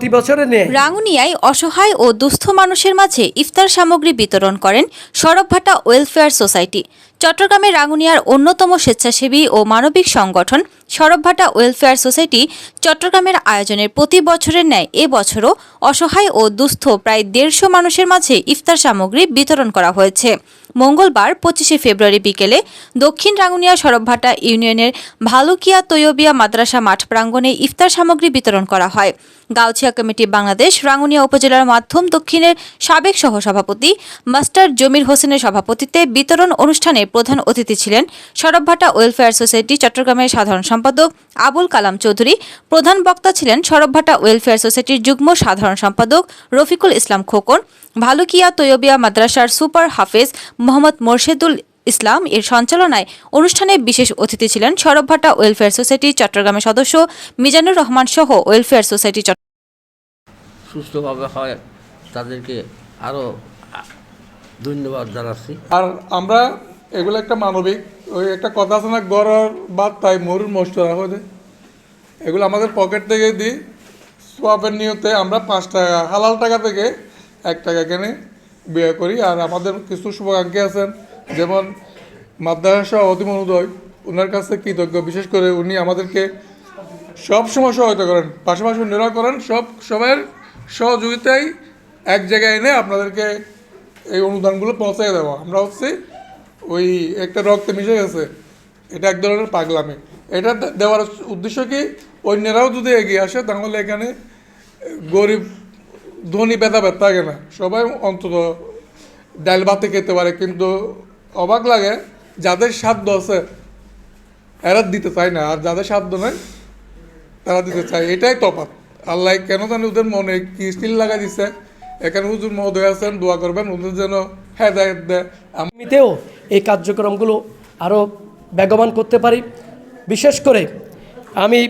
প্রতি বছরের ন্যায় রাঙ্গুনিয়ায় অসহায় ও দুস্থ মানুষের মাঝে ইফতার সামগ্রী বিতরণ করেন সড়কভাটা ওয়েলফেয়ার সোসাইটি। চট্টগ্রামের রাঙ্গুনিয়ার অন্যতম স্বেচ্ছাসেবী ও মানবিক সংগঠন সড়কভাটা ওয়েলফেয়ার সোসাইটি চট্টগ্রামের আয়োজনের প্রতি বছরের ন্যায় এবছরও অসহায় ও দুস্থ প্রায় 150 মানুষের মাঝে ইফতার সামগ্রী বিতরণ করা হয়েছে। মঙ্গলবার 25শে ফেব্রুয়ারি বিকেলে দক্ষিণ রাঙ্গুনিয়া সড়কভাটা ইউনিয়নের ভালুকিয়া তৈয়বিয়া মাদ্রাসা মাঠ প্রাঙ্গণে ইফতার সামগ্রী বিতরণ করা হয়। গাউছিয়া কমিটি বাংলাদেশ রাঙ্গুনিয়া উপজেলার মাধ্যম দক্ষিণের সাবেক সহসভাপতি মাস্টার জমির হোসেনের সভাপতিত্বে বিতরণ অনুষ্ঠানে প্রধান অতিথি ছিলেন সড়কভাটা ওয়েলফেয়ার সোসাইটি চট্টগ্রামের সাধারণ সম্পাদক আবুল কালাম চৌধুরী। প্রধান বক্তা ছিলেন সড়কভাটা ওয়েলফেয়ার সোসাইটির যুগ্ম সাধারণ সম্পাদক রফিকুল ইসলাম খোকন। ভালুকিয়া তৈয়বিয়া মাদ্রাসার সুপার হাফেজ মোহাম্মদ মোর্শেদুল ইসলাম এর সঞ্চালনায় অনুষ্ঠানে বিশেষ অতিথি ছিলেন সড়কভাটা ওয়েলফেয়ার সোসাইটি চট্টগ্রামের সদস্য মিজানুর রহমান সহ ওয়েলফেয়ার সোসাইটি সুস্থভাবে হয় তাদেরকে আরও ধন্যবাদ জানাচ্ছি। আর আমরা এগুলো একটা মানবিক ওই একটা কথা আছে না, গড়ার বাদ তাই মরুর মস্ত রাখা যায়, এগুলো আমাদের পকেট থেকে দিই সোয়াবের নিয়তে। আমরা 5 টাকা হালাল টাকা থেকে 1 টাকা এখানে ব্যয় করি। আর আমাদের কিছু শুভাকাঙ্ক্ষী আছেন, যেমন মাদ্রাসা অতি মহোদয়, ওনার কাছে কৃতজ্ঞ। বিশেষ করে উনি আমাদেরকে সব সময় সহায়তা করেন, পাশাপাশি অন্যরাও করেন। সবার সহযোগিতায় এক জায়গায় এনে আপনাদেরকে এই অনুদানগুলো পৌঁছায় দেওয়া। আমরা হচ্ছে ওই একটা রক্তে মিশে গেছে, এটা এক ধরনের পাগলামি। এটা দেওয়ার উদ্দেশ্য কি, অন্যরাও যদি এগিয়ে আসে তাহলে এখানে গরিব ধনী ভেদাভেদ থাকে না, সবাই অন্তত ডাল ভাতে খেতে পারে। কিন্তু অবাক লাগে, যাদের সাধ্য আছে এরা দিতে চায় না, আর যাদের সাধ্য নয় তারা দিতে চায়। এটাই তফাৎ। আল্লাহ কেন জানি ওদের মনে কি স্টিল লাগা দিচ্ছে। এখানে হুজুর মহোদয় আছেন, দোয়া করবেন ওদের যেন হেদায়েত দেয়। আমিতেও এই কার্যক্রমগুলো আরও বেগবান করতে পারি। বিশেষ করে আমি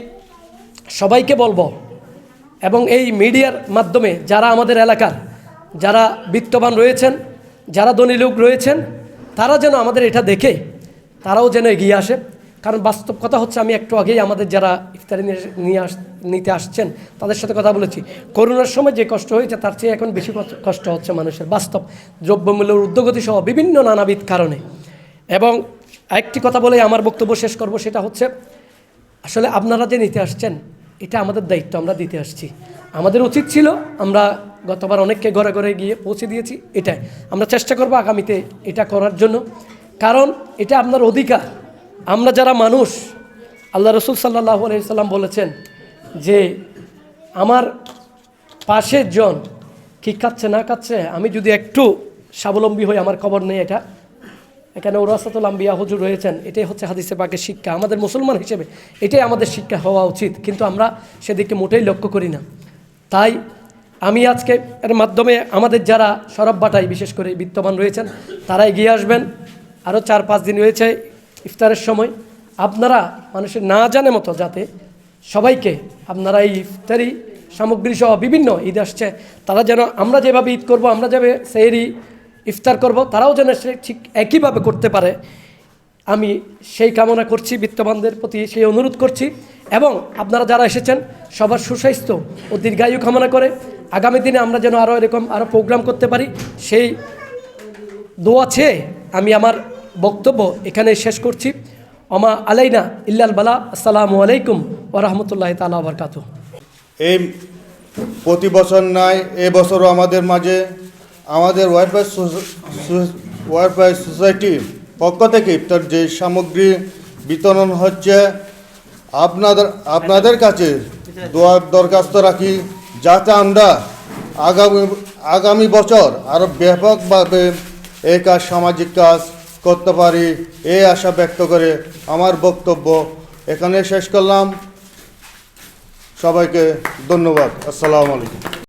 সবাইকে বলবো, এবং এই মিডিয়ার মাধ্যমে যারা আমাদের এলাকার যারা বিত্তবান রয়েছেন, যারা ধনী লোক রয়েছেন, তারা যেন আমাদের এটা দেখে তারাও যেন এগিয়ে আসে। কারণ বাস্তব কথা হচ্ছে, আমি একটু আগেই আমাদের যারা ইফতারি নিতে আসছেন তাদের সাথে কথা বলেছি, করোনার সময় যে কষ্ট হয়েছে তার চেয়ে এখন বেশি কষ্ট হচ্ছে মানুষের, বাস্তব দ্রব্যমূল্যের ঊর্ধ্বগতি সহ বিভিন্ন নানাবিধ কারণে। এবং একটি কথা বলে আমার বক্তব্য শেষ করব, সেটা হচ্ছে আসলে আপনারা যে নিতে আসছেন এটা আমাদের দায়িত্ব, আমরা দিতে আসছি। আমাদের উচিত ছিল, আমরা গতবার অনেককে ঘরে ঘরে গিয়ে পৌঁছে দিয়েছি, এটাই আমরা চেষ্টা করব আগামীতে এটা করার জন্য। কারণ এটা আপনার অধিকার। আমরা যারা মানুষ, আল্লাহ রসুল সাল্লাল্লাহু আলাইহি সাল্লাম বলেছেন যে আমার পাশের জন কি খাচ্ছে না খাচ্ছে, আমি যদি একটু স্বাবলম্বী হই আমার খবর নেই। এটা এখানে ওরাসাতুল আম্বিয়া হুজুর রয়েছেন, এটাই হচ্ছে হাদিসে পাকের শিক্ষা। আমাদের মুসলমান হিসেবে এটাই আমাদের শিক্ষা হওয়া উচিত, কিন্তু আমরা সেদিকে মোটেই লক্ষ্য করি না। তাই আমি আজকে এর মাধ্যমে আমাদের যারা সড়কভাটায় বিশেষ করে বিত্তবান রয়েছেন তারা এগিয়ে আসবেন। আরও 4-5 দিন রয়েছে ইফতারের সময়, আপনারা মানুষের না জানে মতো যাতে সবাইকে আপনারা এই ইফতারি সামগ্রী সহ বিভিন্ন ঈদ আসছে, তারা যেন আমরা যেভাবে ঈদ করব, আমরা যেভাবে সেহরি ইফতার করব, তারাও যেন সে ঠিক একইভাবে করতে পারে, আমি সেই কামনা করছি। বিত্তবানদের প্রতি সেই অনুরোধ করছি। এবং আপনারা যারা এসেছেন সবার সুস্বাস্থ্য ও দীর্ঘায়ু কামনা করে আগামী দিনে আমরা যেন আরও এরকম আরও প্রোগ্রাম করতে পারি, সেই দোয়া চেয়ে আমি আমার বক্তব্য এখানে শেষ করছি। ওমা আলাইনা ইল্লাল বালা। আসসালামু আলাইকুম ওয়া রাহমাতুল্লাহি তাআলা ওয়া বারাকাতুহু। এই প্রতি বছর নয়, এবছরও আমাদের মাঝে আমাদের ওয়েলফেয়ার সোসাইটির পক্ষ থেকে ইফতার যে সামগ্রী বিতরণ হচ্ছে, আপনাদের কাছে দোয়ার দরখাস্ত রাখি, যাতে আমরা আগামী বছর আরও ব্যাপকভাবে এই কাজ, সামাজিক কাজ করতে পারি, এই আশা ব্যক্ত করে আমার বক্তব্য এখানে শেষ করলাম। সবাইকে ধন্যবাদ। আসসালামু আলাইকুম।